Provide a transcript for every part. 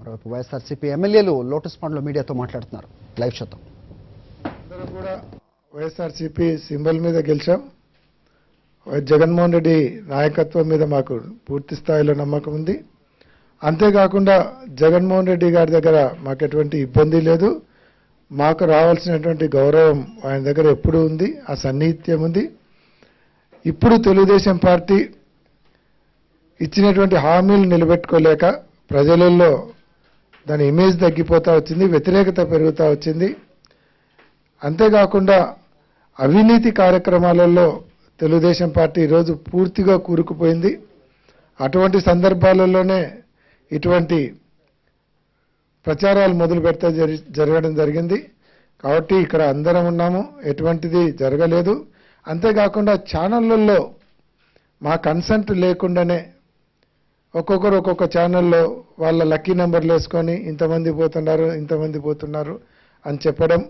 మరోవైపు వైఎస్ఆర్సీపీ ఎమ్మెల్యేలు లోటస్ పాండ్లో మీడియాతో మాట్లాడుతున్నారు. లైవ్ చూద్దాం. అందరం కూడా వైఎస్ఆర్సీపీ సింబల్ మీద గెలిచాం. జగన్మోహన్ రెడ్డి నాయకత్వం మీద మాకు పూర్తి స్థాయిలో నమ్మకం ఉంది. అంతేకాకుండా జగన్మోహన్ రెడ్డి గారి దగ్గర మాకు ఎటువంటి ఇబ్బంది లేదు. మాకు రావాల్సినటువంటి గౌరవం ఆయన దగ్గర ఎప్పుడూ ఉంది, ఆ సన్నిహిత్యం ఉంది. ఇప్పుడు తెలుగుదేశం పార్టీ ఇచ్చినటువంటి హామీలు నిలబెట్టుకోలేక ప్రజలలో దాని ఇమేజ్ తగ్గిపోతూ వచ్చింది, వ్యతిరేకత పెరుగుతూ వచ్చింది. అంతేకాకుండా అవినీతి కార్యక్రమాలలో తెలుగుదేశం పార్టీ ఈరోజు పూర్తిగా కూరుకుపోయింది. అటువంటి సందర్భాలలోనే ఇటువంటి ప్రచారాలు మొదలు పెడితే జరగడం జరిగింది. కాబట్టి ఇక్కడ అందరం ఉన్నాము, ఎటువంటిది జరగలేదు. అంతేకాకుండా ఛానళ్ళల్లో మా కన్సెంట్ లేకుండానే ఒక్కొక్కరు ఒక్కొక్క ఛానల్లో వాళ్ళ లక్కీ నెంబర్లు వేసుకొని ఇంతమంది పోతున్నారు అని చెప్పడం,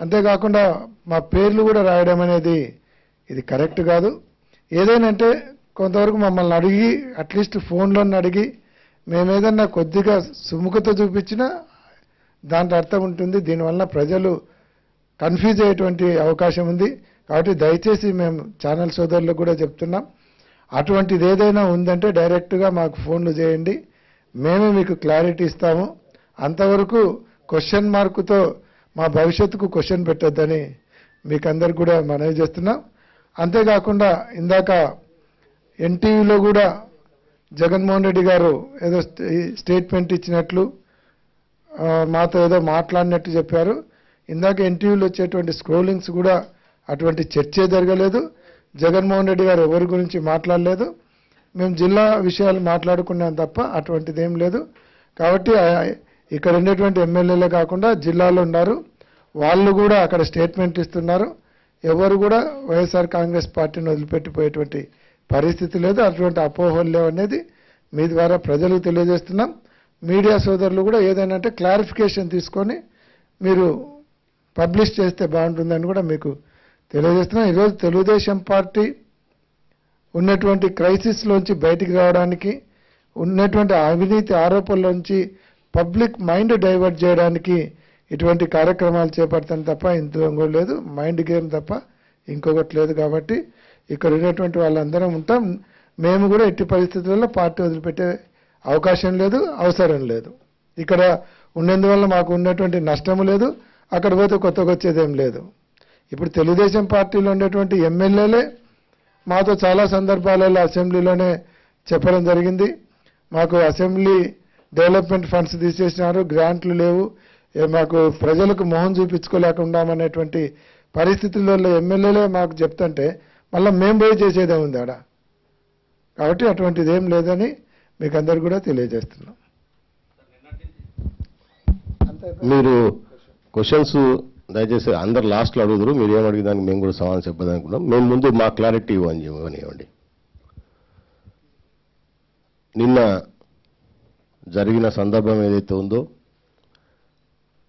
అంతేకాకుండా మా పేర్లు కూడా రాయడం అనేది ఇది కరెక్ట్ కాదు. ఏదైనంటే కొంతవరకు మమ్మల్ని అడిగి అట్లీస్ట్ ఫోన్లో అడిగి మేమేదన్నా కొద్దిగా సుముఖత చూపించినా దాంట్లో అర్థం ఉంటుంది. దీనివల్ల ప్రజలు కన్ఫ్యూజ్ అయ్యేటువంటి అవకాశం ఉంది. కాబట్టి దయచేసి మేము ఛానల్ సోదరులకు కూడా చెప్తున్నాం, అటువంటిది ఏదైనా ఉందంటే డైరెక్ట్గా మాకు ఫోన్లు చేయండి, మేమే మీకు క్లారిటీ ఇస్తాము. అంతవరకు క్వశ్చన్ మార్కుతో మా భవిష్యత్తుకు క్వశ్చన్ పెట్టొద్దని మీకు అందరికి కూడా మనవి చేస్తున్నాం. అంతేకాకుండా ఇందాక ఎన్టీవీలో కూడా జగన్మోహన్ రెడ్డి గారు ఏదో స్టేట్మెంట్ ఇచ్చినట్లు మాతో ఏదో మాట్లాడినట్టు చెప్పారు. ఇందాక ఎన్టీవీలో వచ్చేటువంటి స్క్రోలింగ్స్ కూడా అటువంటి చర్చే జరగలేదు. జగన్మోహన్ రెడ్డి గారు ఎవరి గురించి మాట్లాడలేదు. మేము జిల్లా విషయాలు మాట్లాడుకున్నాం తప్ప అటువంటిది ఏం లేదు. కాబట్టి ఇక్కడ ఉండేటువంటి ఎమ్మెల్యేలే కాకుండా జిల్లాలో ఉన్నారు, వాళ్ళు కూడా అక్కడ స్టేట్మెంట్ ఇస్తున్నారు. ఎవరు కూడా వైఎస్ఆర్ కాంగ్రెస్ పార్టీని వదిలిపెట్టిపోయేటువంటి పరిస్థితి లేదు. అటువంటి అపోహలు లేవనేది మీ ద్వారా ప్రజలకు తెలియజేస్తున్నాం. మీడియా సోదరులు కూడా ఏదైనా అంటే క్లారిఫికేషన్ తీసుకొని మీరు పబ్లిష్ చేస్తే బాగుంటుందని కూడా మీకు తెలియజేస్తున్నాం. ఈరోజు తెలుగుదేశం పార్టీ ఉన్నటువంటి క్రైసిస్లోంచి బయటికి రావడానికి, ఉన్నటువంటి అవినీతి ఆరోపణలోంచి పబ్లిక్ మైండ్ డైవర్ట్ చేయడానికి ఇటువంటి కార్యక్రమాలు చేపడతాను తప్ప ఇందులో కూడా లేదు, మైండ్ గేమ్ తప్ప ఇంకొకటి లేదు. కాబట్టి ఇక్కడ ఉన్నటువంటి వాళ్ళందరం ఉంటాం. మేము కూడా ఎట్టి పరిస్థితుల్లో పార్టీ వదిలిపెట్టే అవకాశం లేదు, అవసరం లేదు. ఇక్కడ ఉన్నందువల్ల మాకు ఉన్నటువంటి నష్టము లేదు, అక్కడ పోతే కొత్తగా వచ్చేదేం లేదు. ఇప్పుడు తెలుగుదేశం పార్టీలో ఉండేటువంటి ఎమ్మెల్యేలే మాతో చాలా సందర్భాలలో అసెంబ్లీలోనే చెప్పడం జరిగింది, మాకు అసెంబ్లీ డెవలప్మెంట్ ఫండ్స్ తీసేసినారు, గ్రాంట్లు లేవు, మాకు ప్రజలకు మొహం చూపించుకోలేకుండామనేటువంటి పరిస్థితుల్లో ఎమ్మెల్యేలే మాకు చెప్తుంటే మళ్ళీ మేము పోయి చేసేదే ఉంది ఆడ. కాబట్టి అటువంటిది ఏం లేదని మీకు అందరు కూడా తెలియజేస్తున్నాం. మీరు క్వశ్చన్స్ దయచేసి అందరు లాస్ట్లో అడుగుదురు, మీరు ఏమడిగేదానికి మేము కూడా సమాధానం చెప్పదనుకున్నాం. మేము ముందు మా క్లారిటీ ఇవ్వనివ్వండి. నిన్న జరిగిన సందర్భం ఏదైతే ఉందో,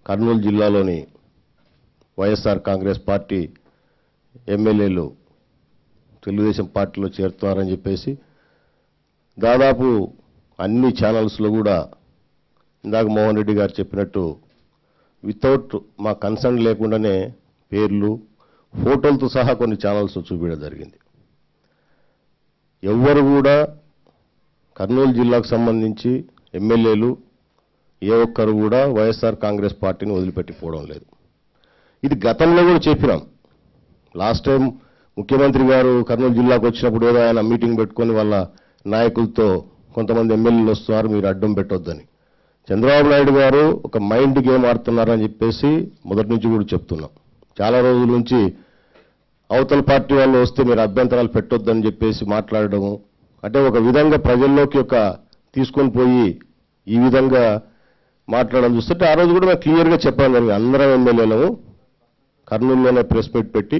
కర్నూలు జిల్లాలోని వైఎస్ఆర్ కాంగ్రెస్ పార్టీ ఎమ్మెల్యేలు తెలుగుదేశం పార్టీలో చేరుతున్నారని చెప్పేసి దాదాపు అన్ని ఛానల్స్లో కూడా ఇందాక మోహన్ రెడ్డి గారు చెప్పినట్టు వితౌట్ మా కన్సర్న్ లేకుండానే పేర్లు ఫోటోలతో సహా కొన్ని ఛానల్స్ చూపించడం జరిగింది. ఎవ్వరు కూడా కర్నూలు జిల్లాకు సంబంధించి ఎమ్మెల్యేలు ఏ ఒక్కరు కూడా వైఎస్ఆర్ కాంగ్రెస్ పార్టీని వదిలిపెట్టిపోవడం లేదు. ఇది గతంలో కూడా చెప్పినాం. లాస్ట్ టైం ముఖ్యమంత్రి గారు కర్నూలు జిల్లాకు వచ్చినప్పుడు ఏదో ఆయన మీటింగ్ పెట్టుకొని వాళ్ళ నాయకులతో కొంతమంది ఎమ్మెల్యేలు వస్తున్నారు, మీరు అడ్డం పెట్టొద్దని. చంద్రబాబు నాయుడు గారు ఒక మైండ్ గేమ్ ఆడుతున్నారని చెప్పేసి మొదటి నుంచి కూడా చెప్తున్నాం. చాలా రోజుల నుంచి అవతల పార్టీ వాళ్ళు వస్తే మీరు అభ్యంతరాలు పెట్టొద్దని చెప్పేసి మాట్లాడడము, అంటే ఒక విధంగా ప్రజల్లోకి తీసుకొని పోయి ఈ విధంగా మాట్లాడడం చూస్తుంటే ఆ రోజు కూడా మేము క్లియర్గా చెప్పడం జరిగింది. అందరం ఎమ్మెల్యేలను కర్నూలులోనే ప్రెస్ మీట్ పెట్టి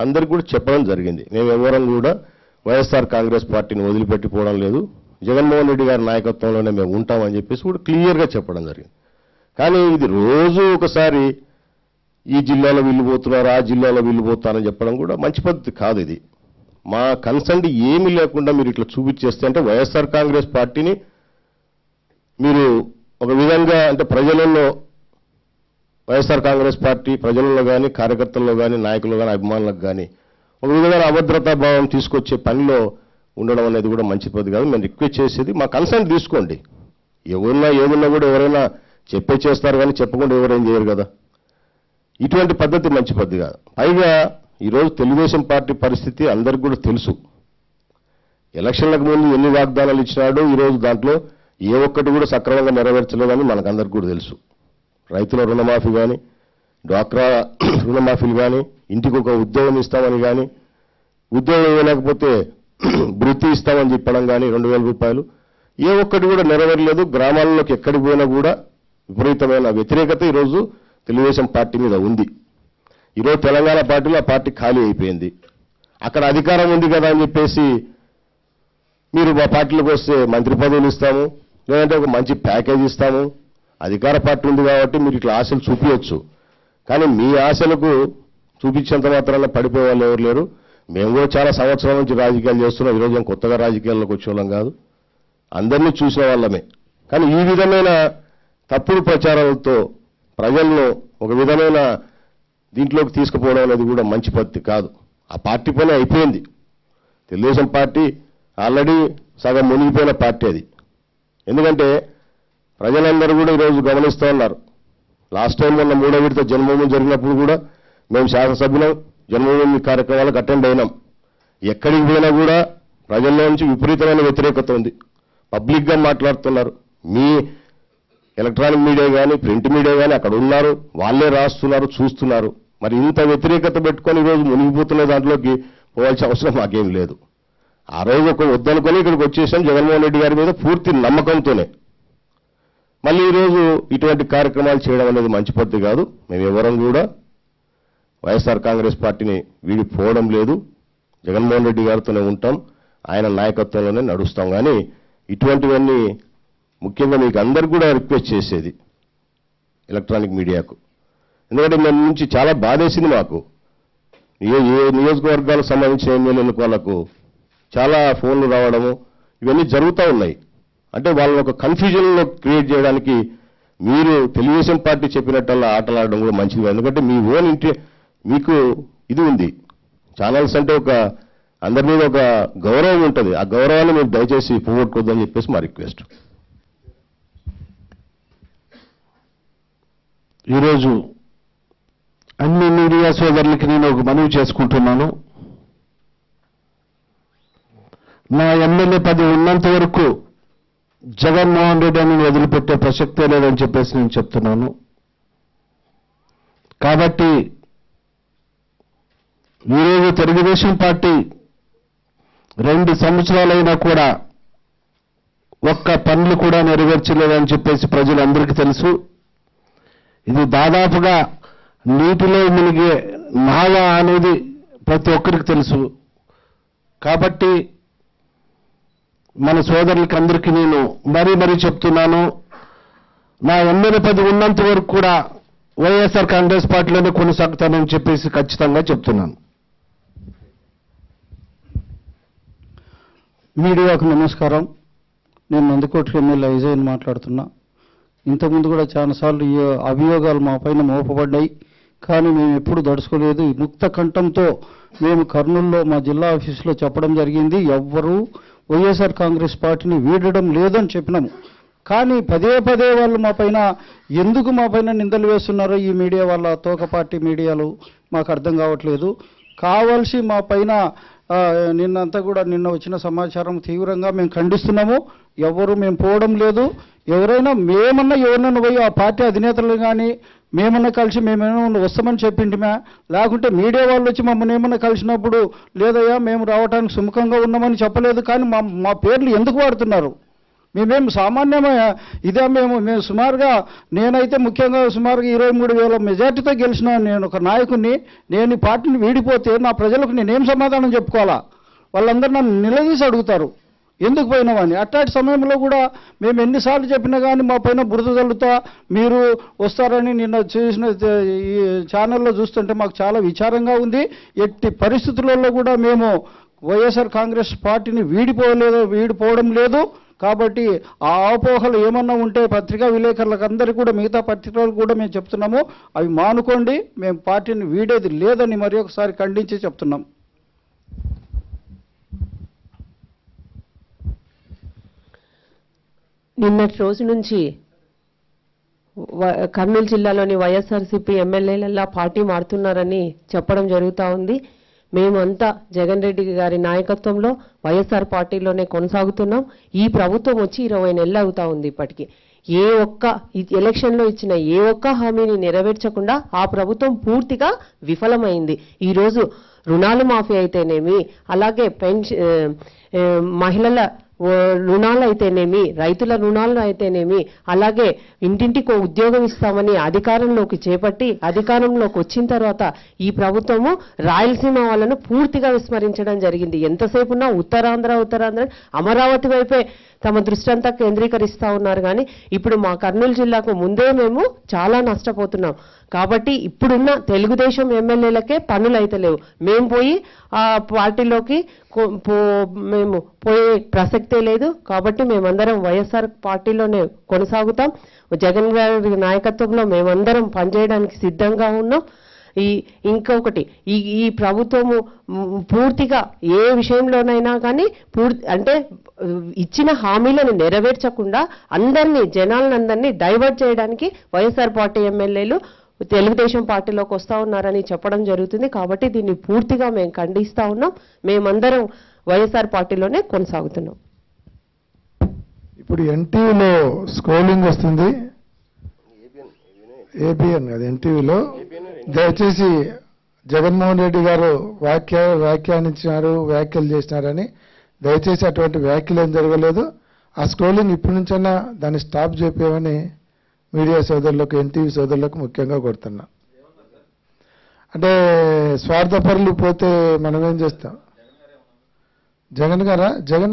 అందరికి కూడా చెప్పడం జరిగింది, మేము ఎవరం కూడా వైఎస్ఆర్ కాంగ్రెస్ పార్టీని వదిలిపెట్టిపోవడం లేదు, జగన్మోహన్ రెడ్డి గారి నాయకత్వంలోనే మేము ఉంటామని చెప్పేసి కూడా క్లియర్గా చెప్పడం జరిగింది. కానీ ఇది రోజు ఒకసారి ఈ జిల్లాలో వెళ్ళిపోతున్నారు, ఆ జిల్లాలో వెళ్ళిపోతారని చెప్పడం కూడా మంచి పద్ధతి కాదు. ఇది మా కన్సర్న్ ఏమీ లేకుండా మీరు ఇట్లా చూపించేస్తే అంటే వైఎస్ఆర్ కాంగ్రెస్ పార్టీని మీరు ఒక విధంగా అంటే ప్రజలలో వైఎస్ఆర్ కాంగ్రెస్ పార్టీ ప్రజలలో కానీ కార్యకర్తల్లో కానీ నాయకులు కానీ అభిమానులకు కానీ ఒక విధమైన అభద్రతా భావం తీసుకొచ్చే పనిలో ఉండడం అనేది కూడా మంచి పద్ధతి కాదు. మేము రిక్వెస్ట్ చేసేది మా కన్సర్న్ తీసుకోండి. ఎవరున్నా ఏదున్నా కూడా ఎవరైనా చెప్పే చేస్తారు కానీ చెప్పకుండా ఎవరేం చేయరు కదా. ఇటువంటి పద్ధతి మంచి పద్ధతి కాదు. పైగా ఈరోజు తెలుగుదేశం పార్టీ పరిస్థితి అందరికీ కూడా తెలుసు. ఎలక్షన్లకు ముందు ఎన్ని వాగ్దానాలు ఇచ్చినాడో ఈరోజు దాంట్లో ఏ ఒక్కటి కూడా సక్రమంగా నెరవేర్చలేదని మనకందరికీ కూడా తెలుసు. రైతుల రుణమాఫీ కానీ, డ్వాక్రా రుణమాఫీలు కానీ, ఇంటికి ఒక ఉద్యోగం ఇస్తామని కానీ, ఉద్యోగం ఇవ్వలేకపోతే వృత్తి ఇస్తామని చెప్పడం కానీ 2,000 రూపాయలు ఏ ఒక్కటి కూడా నెరవేరలేదు. గ్రామాల్లోకి ఎక్కడికి పోయినా కూడా విపరీతమైన వ్యతిరేకత ఈరోజు తెలుగుదేశం పార్టీ మీద ఉంది. ఈరోజు తెలంగాణ పార్టీలో ఆ పార్టీ ఖాళీ అయిపోయింది. అక్కడ అధికారం ఉంది కదా అని చెప్పేసి మీరు మా పార్టీలోకి వస్తే మంత్రి పదవులు ఇస్తాము, లేదంటే ఒక మంచి ప్యాకేజ్ ఇస్తాము, అధికార పార్టీ ఉంది కాబట్టి మీరు ఇట్లా ఆశలు చూపించవచ్చు. కానీ మీ ఆశలకు చూపించేంత మాత్రాన పడిపోయే వాళ్ళు ఎవరు లేరు. మేము కూడా చాలా సంవత్సరాల నుంచి రాజకీయాలు చేస్తున్నాం. ఈరోజు మేము కొత్తగా రాజకీయాల్లోకి వచ్చేవాళ్ళం కాదు, అందరినీ చూసిన వాళ్ళమే. కానీ ఈ విధమైన తప్పుడు ప్రచారాలతో ప్రజలను ఒక విధమైన దీంట్లోకి తీసుకుపోవడం అనేది కూడా మంచి పద్ధతి కాదు. ఆ పార్టీ పని అయిపోయింది. తెలుగుదేశం పార్టీ ఆల్రెడీ సగం మునిగిపోయిన పార్టీ అది. ఎందుకంటే ప్రజలందరూ కూడా ఈరోజు గమనిస్తూ ఉన్నారు. లాస్ట్ టైం మొన్న 3వ విడత జన్మభూమి జరిగినప్పుడు కూడా మేము శాసనసభ్యులం జన్మభూమి కార్యక్రమాలకు అటెండ్ అయినాం. ఎక్కడికి పోయినా కూడా ప్రజల్లో నుంచి విపరీతమైన వ్యతిరేకత ఉంది. పబ్లిక్గా మాట్లాడుతున్నారు. మీ ఎలక్ట్రానిక్ మీడియా కానీ ప్రింట్ మీడియా కానీ అక్కడ ఉన్నారు, వాళ్ళే రాస్తున్నారు, చూస్తున్నారు. మరి ఇంత వ్యతిరేకత పెట్టుకొని ఈరోజు మునిగిపోతున్న దాంట్లోకి పోవాల్సిన అవసరం మాకేం లేదు. ఆ రోజు ఒక వద్దనుకొని ఇక్కడికి వచ్చేసాం జగన్మోహన్ రెడ్డి గారి మీద పూర్తి నమ్మకంతోనే. మళ్ళీ ఈరోజు ఇటువంటి కార్యక్రమాలు చేయడం అనేది మంచి పద్ధతి కాదు. మేము ఎవరం కూడా వైఎస్ఆర్ కాంగ్రెస్ పార్టీని వీడిపోవడం లేదు. జగన్మోహన్ రెడ్డి గారితోనే ఉంటాం, ఆయన నాయకత్వంలోనే నడుస్తాం. కానీ ఇటువంటివన్నీ ముఖ్యంగా మీకు అందరికీ కూడా రిక్వెస్ట్ చేసేది ఎలక్ట్రానిక్ మీడియాకు. ఎందుకంటే మన నుంచి చాలా బాధేసింది మాకు. ఏ నియోజకవర్గాలకు సంబంధించిన ఎమ్మెల్యేలకు వాళ్ళకు చాలా ఫోన్లు రావడము ఇవన్నీ జరుగుతూ ఉన్నాయి. అంటే వాళ్ళని ఒక కన్ఫ్యూజన్లో క్రియేట్ చేయడానికి మీరు తెలుగుదేశం పార్టీ చెప్పినట్టల్లా ఆటలాడడం కూడా మంచిది. ఎందుకంటే మీ ఓన్ మీకు ఇది ఉంది. ఛానల్స్ అంటే ఒక అందరి మీద ఒక గౌరవం ఉంటుంది. ఆ గౌరవాన్ని మీరు దయచేసి పోగొట్టుకోవద్దని చెప్పేసి మా రిక్వెస్ట్. ఈరోజు అన్ని మీడియా సోదరులకి నేను ఒక మనవి చేసుకుంటున్నాను. నా ఎమ్మెల్యే పదవి ఉన్నంత వరకు జగన్మోహన్ రెడ్డి అని వదిలిపెట్టే ప్రసక్తే లేదని చెప్పేసి నేను చెప్తున్నాను. కాబట్టి ఈరోజు తెలుగుదేశం పార్టీ 2 సంవత్సరాలైనా కూడా ఒక్క పనులు కూడా నెరవేర్చలేదని చెప్పేసి ప్రజలందరికీ తెలుసు. ఇది దాదాపుగా నీటిలో మునిగే నావ అనేది ప్రతి ఒక్కరికి తెలుసు. కాబట్టి మన సోదరులకి అందరికీ నేను మరీ చెప్తున్నాను, నా ఎమ్మెల్యే పదవి ఉన్నంత వరకు కూడా వైఎస్ఆర్ కాంగ్రెస్ పార్టీలోనే కొనసాగుతానని చెప్పేసి ఖచ్చితంగా చెప్తున్నాను. మీడియాకు నమస్కారం. నేను నందికోట్ల ఎమ్మెల్యే ఐజైన్ మాట్లాడుతున్నా. ఇంతకుముందు కూడా చాలాసార్లు ఈ అభియోగాలు మా పైన మోపబడ్డాయి, కానీ మేము ఎప్పుడు దడుచుకోలేదు. ముక్త కంఠంతో మేము కర్నూలులో మా జిల్లా ఆఫీసులో చెప్పడం జరిగింది. ఎవ్వరూ వైఎస్ఆర్ కాంగ్రెస్ పార్టీని వీడడం లేదని చెప్పినాము. కానీ పదే వాళ్ళు ఎందుకు మా పైన నిందలు వేస్తున్నారో ఈ మీడియా వాళ్ళ తోక పార్టీ మీడియాలు మాకు అర్థం కావట్లేదు. కావాల్సి మా పైన నిన్న వచ్చిన సమాచారం తీవ్రంగా మేము ఖండిస్తున్నాము. మేము పోవడం లేదు. ఎవరినైనా పోయి ఆ పార్టీ అధినేతలు కానీ మేమన్నా కలిసి మేమేమన్నా వస్తామని చెప్పింటిమా, లేకుంటే మీడియా వాళ్ళు వచ్చి మమ్మల్ని ఏమన్నా కలిసినప్పుడు లేదయ్యా మేము రావడానికి సుముఖంగా ఉన్నామని చెప్పలేదు. కానీ మా పేర్లు ఎందుకు వాడుతున్నారు? మేమేం సామాన్యమే. ఇదే మేము సుమారుగా నేనైతే ముఖ్యంగా సుమారుగా 23,000 మెజార్టీతో గెలిచిన నేను ఒక నాయకుడిని. నేను ఈ పార్టీని వీడిపోతే నా ప్రజలకు నేనేం సమాధానం చెప్పుకోవాలా? వాళ్ళందరూ నన్ను నిలదీసి అడుగుతారు ఎందుకు పోయినావని. అట్లాంటి సమయంలో కూడా మేము ఎన్నిసార్లు చెప్పినా కానీ మా పైన బురద జల్లుతా మీరు వస్తారని నిన్న చూసిన ఈ ఛానల్లో చూస్తుంటే మాకు చాలా విచారంగా ఉంది. ఎట్టి పరిస్థితులలో కూడా మేము వైఎస్ఆర్ కాంగ్రెస్ పార్టీని వీడిపోవడం లేదు. కాబట్టి ఆ అపోహలు ఏమన్నా ఉంటే పత్రికా విలేకరులకు అందరికీ కూడా మిగతా పత్రికలకు కూడా మేము చెప్తున్నాము, అవి మానుకోండి, మేము పార్టీని వీడేది లేదని మరి ఒకసారి ఖండించి చెప్తున్నాం. నిన్నటి రోజు నుంచి కర్నూలు జిల్లాలోని వైఎస్ఆర్సీపీ ఎమ్మెల్యేలలా పార్టీ మారుతున్నారని చెప్పడం జరుగుతూ ఉంది. మేమంతా జగన్ రెడ్డి గారి నాయకత్వంలో వైఎస్ఆర్ పార్టీలోనే కొనసాగుతున్నాం. ఈ ప్రభుత్వం వచ్చి 20 నెలలు అవుతా ఉంది. ఇప్పటికీ ఏ ఒక్క ఎలక్షన్లో ఇచ్చిన ఏ ఒక్క హామీని నెరవేర్చకుండా ఆ ప్రభుత్వం పూర్తిగా విఫలమైంది. ఈరోజు రుణాలు మాఫీ అయితేనేమి, అలాగే మహిళల రుణాలు అయితేనేమి, రైతుల రుణాలు అయితేనేమి, అలాగే ఇంటింటికి ఉద్యోగం ఇస్తామని అధికారంలోకి చేపట్టి అధికారంలోకి వచ్చిన తర్వాత ఈ ప్రభుత్వము రాయలసీమ వాళ్ళను పూర్తిగా విస్మరించడం జరిగింది. ఎంతసేపున్నా ఉత్తరాంధ్ర అమరావతి వైపే తమ దృష్టి అంతా కేంద్రీకరిస్తూ ఉన్నారు. కానీ ఇప్పుడు మా కర్నూలు జిల్లాకు ముందే మేము చాలా నష్టపోతున్నాం. కాబట్టి ఇప్పుడున్న తెలుగుదేశం ఎమ్మెల్యేలకే పనులు అయితే లేవు. మేము పోయి ఆ పార్టీలోకి మేము పోయే ప్రసక్తే లేదు. కాబట్టి మేమందరం వైఎస్ఆర్ పార్టీలోనే కొనసాగుతాం. జగన్ గారి నాయకత్వంలో మేమందరం పనిచేయడానికి సిద్ధంగా ఉన్నాం. ఇంకొకటి ఈ ప్రభుత్వము పూర్తిగా ఏ విషయంలోనైనా కానీ అంటే ఇచ్చిన హామీలను నెరవేర్చకుండా జనాలందరినీ డైవర్ట్ చేయడానికి వైఎస్ఆర్ పార్టీ ఎమ్మెల్యేలు తెలుగుదేశం పార్టీలోకి వస్తూ ఉన్నారని చెప్పడం జరుగుతుంది. కాబట్టి దీన్ని పూర్తిగా మేము ఖండిస్తూ ఉన్నాం. మేమందరం వైఎస్ఆర్ పార్టీలోనే కొనసాగుతున్నాం. ఇప్పుడు ఎన్టీవీలో స్క్రోలింగ్ వస్తుంది, ఏబిఎన్ కదా, ఎన్టీవీలో దయచేసి జగన్మోహన్ రెడ్డి గారు వ్యాఖ్యలు చేసినారని దయచేసి అటువంటి వ్యాఖ్యలు ఏం జరగలేదు. ఆ స్క్రోలింగ్ ఇప్పటి నుంచైనా దాన్ని స్టాప్ చేపేమని మీడియా సోదరులకు, ఎన్టీవీ సోదరులకు ముఖ్యంగా కోరుతున్నా. అంటే స్వార్థపరులు పోతే మనం ఏం చేస్తాం? జగన్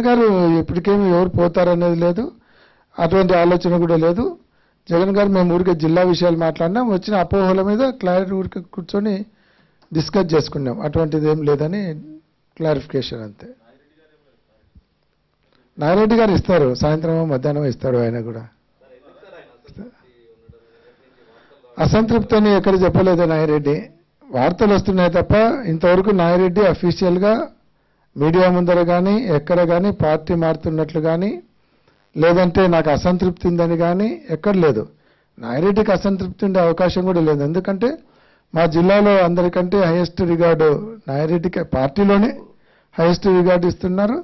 గారు ఇప్పటికేమి ఎవరు పోతారనేది లేదు, అటువంటి ఆలోచన కూడా లేదు. జగన్ గారు మేము ఊరికే జిల్లా విషయాలు మాట్లాడినాం, వచ్చిన అపోహల మీద క్లారిటీ ఊరికే కూర్చొని డిస్కస్ చేసుకున్నాం. అటువంటిది ఏం లేదని క్లారిఫికేషన్ అంతే. నాగిరెడ్డి గారు ఇస్తారు, సాయంత్రం మధ్యాహ్నం ఇస్తాడు. ఆయన కూడా అసంతృప్తి అని ఎక్కడ చెప్పలేదు నాగిరెడ్డి. వార్తలు వస్తున్నాయి తప్ప ఇంతవరకు నాగిరెడ్డి అఫీషియల్గా మీడియా ముందర కానీ ఎక్కడ కానీ పార్టీ మారుతున్నట్లు కానీ లేదంటే నాకు అసంతృప్తి ఉందని కానీ ఎక్కడ లేదు. నాగిరెడ్డికి అసంతృప్తి ఉండే అవకాశం కూడా లేదు. ఎందుకంటే మా జిల్లాలో అందరికంటే హైయెస్ట్ రిగార్డు నాగిరెడ్డికి, పార్టీలోనే హైయెస్ట్ రిగార్డు ఇస్తున్నారు.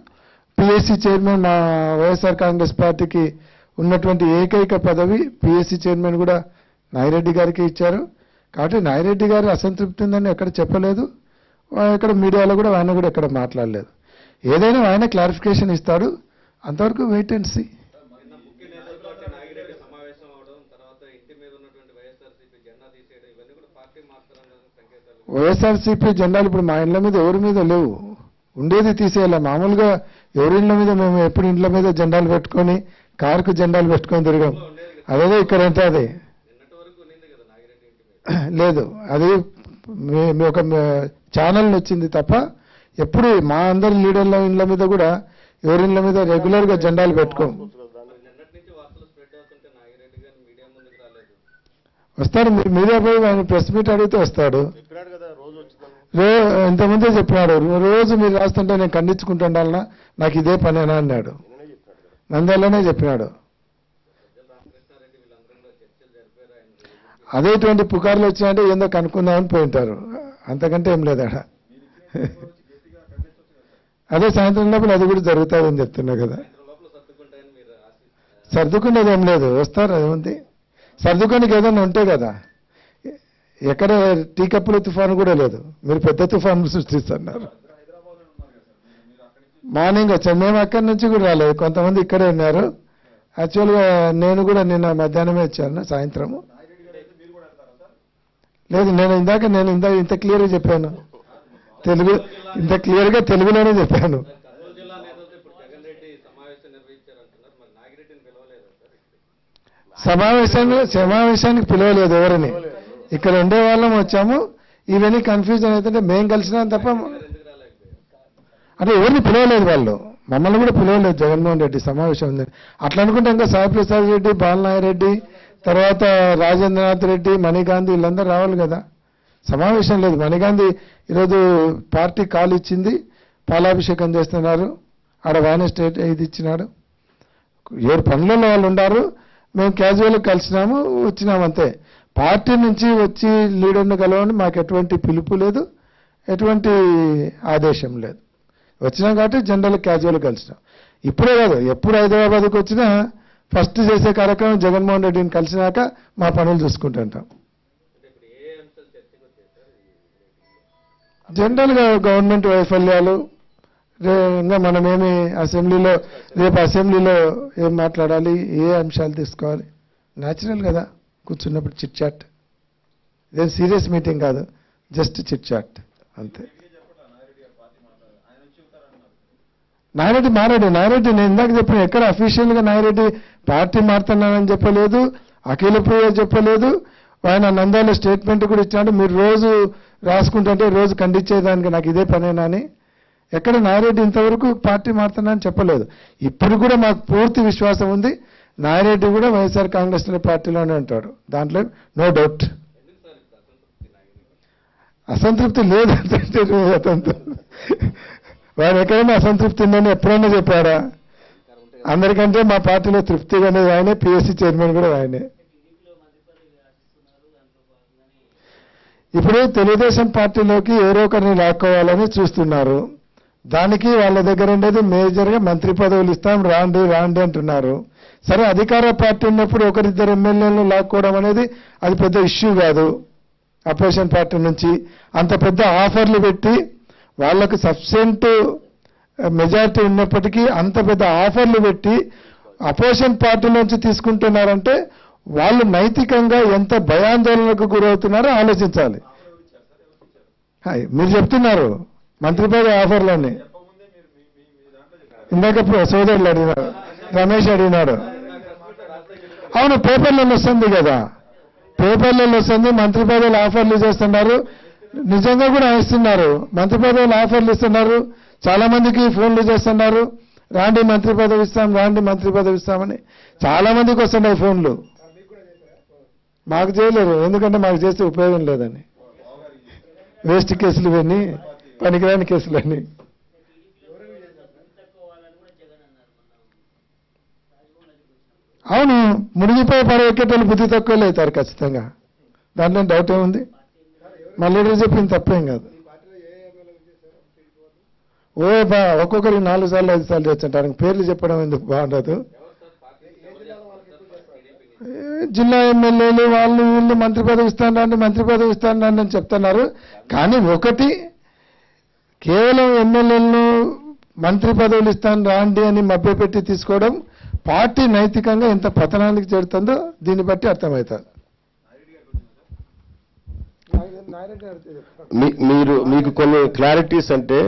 పిఎస్సి చైర్మన్ మా వైఎస్ఆర్ కాంగ్రెస్ పార్టీకి ఉన్నటువంటి ఏకైక పదవి పిఎస్సి చైర్మన్ కూడా నాగిరెడ్డి గారికి ఇచ్చారు. కాబట్టి నాగిరెడ్డి గారు అసంతృప్తి ఉందని ఎక్కడ చెప్పలేదు. ఇక్కడ మీడియాలో కూడా ఆయన కూడా ఎక్కడ మాట్లాడలేదు. ఏదైనా ఆయన క్లారిఫికేషన్ ఇస్తాడు, అంతవరకు వెయిట్ అండ్ సీ. వైఎస్ఆర్సీపీ జెండాలు ఇప్పుడు మా ఇండ్ల మీద ఎవరి మీద లేవు, ఉండేది తీసేయాలి. మామూలుగా ఎవరి ఇండ్ల మీద మేము ఎప్పుడు ఇండ్ల మీద జెండాలు పెట్టుకొని కారుకు జెండాలు పెట్టుకొని తిరిగాం. అదేదో ఇక్కడ అంటే అది లేదు, అది ఒక ఛానల్ వచ్చింది తప్ప ఎప్పుడు మా అందరి లీడర్ల ఇండ్ల మీద కూడా ఎవరి ఇండ్ల మీద రెగ్యులర్గా జెండాలు పెట్టుకోం. వస్తాడు మీడియా పోయి ఆయన ప్రెస్ మీట్ అడిగితే వస్తాడు. ఇంతకుముందే చెప్పినాడు, రోజు మీరు రాస్తుంటే నేను ఖండించుకుంటుండాలన్నా నాకు ఇదే పనేనా అన్నాడు. నంద్యాలనే చెప్పినాడు. అదేటువంటి పుకార్లు వచ్చాయంటే ఏందో కనుక్కుందామని పోయింటారు, అంతకంటే ఏం లేదు ఆడ. అదే సాయంత్రం లోపల అది కూడా జరుగుతుందని చెప్తున్నా కదా. సర్దుకునేది ఏం లేదు, వస్తారు. అదేముంది సర్దుకోనికి ఏదైనా ఉంటే కదా. ఎక్కడ టీ కప్పుల తుఫాను కూడా లేదు, మీరు పెద్ద తుఫాను సృష్టిస్తున్నారు. మార్నింగ్ వచ్చాను, మేము అక్కడి నుంచి కూడా రాలేదు, కొంతమంది ఇక్కడే ఉన్నారు. యాక్చువల్గా నేను కూడా నిన్న మధ్యాహ్నమే వచ్చాను, సాయంత్రము లేదు. నేను ఇంత క్లియర్గా చెప్పాను, ఇంత క్లియర్గా తెలుగులోనే చెప్పాను. సమావేశానికి పిలవలేదు ఎవరిని. ఇక్కడ ఉండే వాళ్ళం వచ్చాము. ఇవన్నీ కన్ఫ్యూజన్ అవుతుంటే మేము కలిసినాం తప్ప, అంటే ఎవరిని పిలవలేదు వాళ్ళు. మమ్మల్ని కూడా పిలవలేదు జగన్మోహన్ రెడ్డి సమావేశం ఉంది అట్లా అనుకుంటే ఇంకా సాయిప్రసాద్ రెడ్డి బాలనాయరెడ్డి తర్వాత రాజేంద్రనాథ్ రెడ్డి మణిగాంధీ వీళ్ళందరూ రావాలి కదా సమావేశం లేదు మణిగాంధీ ఈరోజు పార్టీ కాల్ ఇచ్చింది పాలాభిషేకం చేస్తున్నారు ఆడ వాయిన స్టేట్ ఇది ఇచ్చినాడు ఎవరు పనులలో వాళ్ళు ఉన్నారు మేము క్యాజువల్గా కలిసినాము వచ్చినాము అంతే పార్టీ నుంచి వచ్చి లీడర్ను కలవని మాకు ఎటువంటి పిలుపు లేదు ఎటువంటి ఆదేశం లేదు వచ్చినాం కాబట్టి జనరల్ క్యాజువల్గా కలిసినాం ఇప్పుడే కాదు ఎప్పుడు హైదరాబాద్కి వచ్చినా ఫస్ట్ చేసే కార్యక్రమం జగన్మోహన్ రెడ్డిని కలిసినాక మా పనులు చూసుకుంటుంటాం జనరల్గా గవర్నమెంట్ వైఫల్యాలు ఇంకా మనమేమి అసెంబ్లీలో రేపు అసెంబ్లీలో ఏం మాట్లాడాలి ఏ అంశాలు తీసుకోవాలి న్యాచురల్ కదా కూర్చున్నప్పుడు చిట్ చాట్ ఇదేం సీరియస్ మీటింగ్ కాదు జస్ట్ చిట్ చాట్ అంతే నాయరెడ్డి నేను ఇందాక చెప్పిన ఎక్కడ అఫీషియల్గా నాయరెడ్డి పార్టీ మారుతున్నానని చెప్పలేదు అఖిల ప్రియ చెప్పలేదు ఆయన నంద్యాల స్టేట్మెంట్ కూడా ఇచ్చినాడు మీరు రోజు రాసుకుంటుంటే రోజు ఖండించేదానికి నాకు ఇదే పనేనా అని ఎక్కడ నాయరెడ్డి ఇంతవరకు పార్టీ మారుతున్నానని చెప్పలేదు ఇప్పుడు కూడా మాకు పూర్తి విశ్వాసం ఉంది నాయరెడ్డి కూడా వైఎస్ఆర్ కాంగ్రెస్ పార్టీలోనే ఉంటాడు దాంట్లో నో డౌట్ అసంతృప్తి లేదంటే వాడు ఎక్కడైనా అసంతృప్తి ఉందని ఎప్పుడైనా చెప్పాడా అందరికంటే మా పార్టీలో తృప్తిగా అనేది ఆయనే పిఎస్సి చైర్మన్ కూడా ఆయనే ఇప్పుడు తెలుగుదేశం పార్టీలోకి ఎవరో ఒకరిని లాక్కోవాలని చూస్తున్నారు దానికి వాళ్ళ దగ్గర ఉండేది మేజర్గా మంత్రి పదవులు ఇస్తాం రాండి అంటున్నారు సరే అధికార పార్టీ ఉన్నప్పుడు ఒకరిద్దరు ఎమ్మెల్యేలను లాక్కోవడం అనేది అది పెద్ద ఇష్యూ కాదు అపోజిషన్ పార్టీ నుంచి అంత పెద్ద ఆఫర్లు పెట్టి వాళ్లకు సఫిషియెంట్ మెజారిటీ ఉన్నప్పటికీ అంత పెద్ద ఆఫర్లు పెట్టి అపోజిషన్ పార్టీ నుంచి తీసుకుంటున్నారంటే వాళ్ళు నైతికంగా ఎంత భయాందోళనకు గురవుతున్నారో ఆలోచించాలి మీరు చెప్తున్నారు మంత్రి పదవి ఆఫర్లోని ఇందాక సోదరులు అడిగినారు రమేష్ అడిగినాడు అవును పేపర్లలో వస్తుంది కదా పేపర్లలో వస్తుంది మంత్రి పదవులు ఆఫర్లు చేస్తున్నారు నిజంగా కూడా ఇస్తున్నారు మంత్రి పదవులు ఆఫర్లు ఇస్తున్నారు చాలా మందికి ఫోన్లు చేస్తున్నారు రాండి మంత్రి పదవి ఇస్తామని చాలా మందికి వస్తున్నాయి ఫోన్లు మాకు చేయలేరు ఎందుకంటే మాకు చేస్తే ఉపయోగం లేదని వేస్ట్ కేసులు ఇవన్నీ పనికిరాని కేసులన్నీ అవును మునిగిపోయి పడవెక్కేటోళ్ళు బుద్ధి తక్కువలే అవుతారు ఖచ్చితంగా దాంట్లో డౌట్ ఏముంది మళ్ళీ చెప్పింది తప్పేం కాదు ఒక్కొక్కరికి 4 సార్లు 5 సార్లు చేస్తుంటారు పేర్లు చెప్పడం ఎందుకు బాగుండదు జిల్లా ఎమ్మెల్యేలు వాళ్ళు వీళ్ళు మంత్రి పదవి ఇస్తాను అని చెప్తున్నారు కానీ ఒకటి కేవలం ఎమ్మెల్యేలను మంత్రి పదవులు ఇస్తాను రాండి అని మభ్యపెట్టి తీసుకోవడం పార్టీ నైతికంగా ఎంత పతనానికి చేరుతుందో దీన్ని బట్టి అర్థమవుతుంది మీకు కొన్ని క్లారిటీస్ అంటే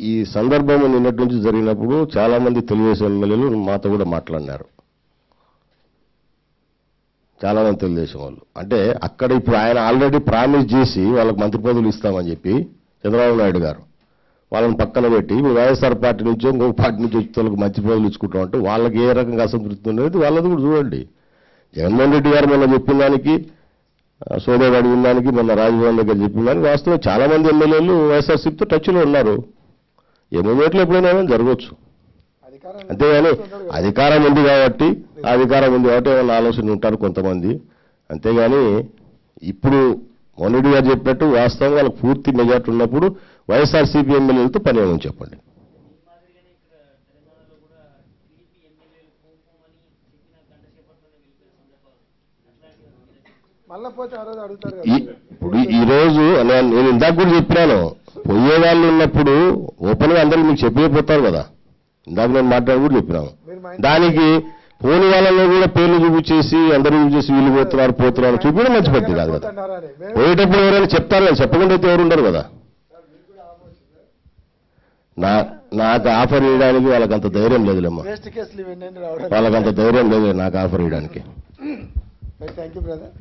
ఈ సందర్భం నిన్నటి నుంచి జరిగినప్పుడు చాలా మంది తెలుగుదేశం ఎమ్మెల్యేలు మాతో కూడా మాట్లాడినారు చాలా మంది తెలుగుదేశం వాళ్ళు అంటే అక్కడ ఇప్పుడు ఆయన ఆల్రెడీ ప్రామిస్ చేసి వాళ్ళకి మంత్రి పదవులు ఇస్తామని చెప్పి చంద్రబాబు నాయుడు గారు వాళ్ళని పక్కన పెట్టి ఇప్పుడు వైఎస్ఆర్ పార్టీ నుంచో ఇంకొక పార్టీ నుంచి వచ్చి వాళ్ళకి మంత్రి పదవులు ఇచ్చుకుంటాం అంటే వాళ్ళకి ఏ రకంగా అసంతృప్తి ఉండేది వాళ్ళది కూడా చూడండి జగన్మోహన్ రెడ్డి గారు మొన్న చెప్పిన దానికి సోదరుడు అడిగిన దానికి మొన్న రాజభవన్ దగ్గర చెప్పిన దానికి వాస్తవం చాలా మంది ఎమ్మెల్యేలు వైఎస్ఆర్సీపీతో టచ్లో ఉన్నారు ఏ మూమెంట్లో ఎప్పుడైనా జరగవచ్చు అంతేగాని అధికారం ఉంది కాబట్టి ఏమన్నా ఆలోచన ఉంటారు కొంతమంది అంతేగాని ఇప్పుడు మోనిరెడ్డి గారు చెప్పినట్టు వాస్తవంగా వాళ్ళకి పూర్తి మెజార్టీ ఉన్నప్పుడు వైఎస్ఆర్సీపీ ఎమ్మెల్యేలతో పని ఏమని చెప్పండి ఇప్పుడు ఈరోజు నేను ఇందాక కూడా చెప్పినాను పోయే వాళ్ళు ఉన్నప్పుడు ఓపెన్గా అందరికీ మీకు చెప్పిపోతారు కదా ఇందాక నేను మాట్లాడి కూడా చెప్పినాను దానికి పోని వాళ్ళలో కూడా పేర్లు చూపించేసి అందరూ చూపించేసి వీళ్ళు పోతున్నారు చూపించడం మంచి పద్ధతి కాదు కదా పోయేటప్పుడు ఎవరైనా చెప్తారు కదా చెప్పకుండా అయితే ఎవరు ఉండరు కదా నాకు ఆఫర్ ఇవ్వడానికి వాళ్ళకంత ధైర్యం లేదులేమ్మా వాళ్ళకంత ధైర్యం లేదు నాకు ఆఫర్ ఇవ్వడానికి థ్యాంక్ యూ బ్రదర్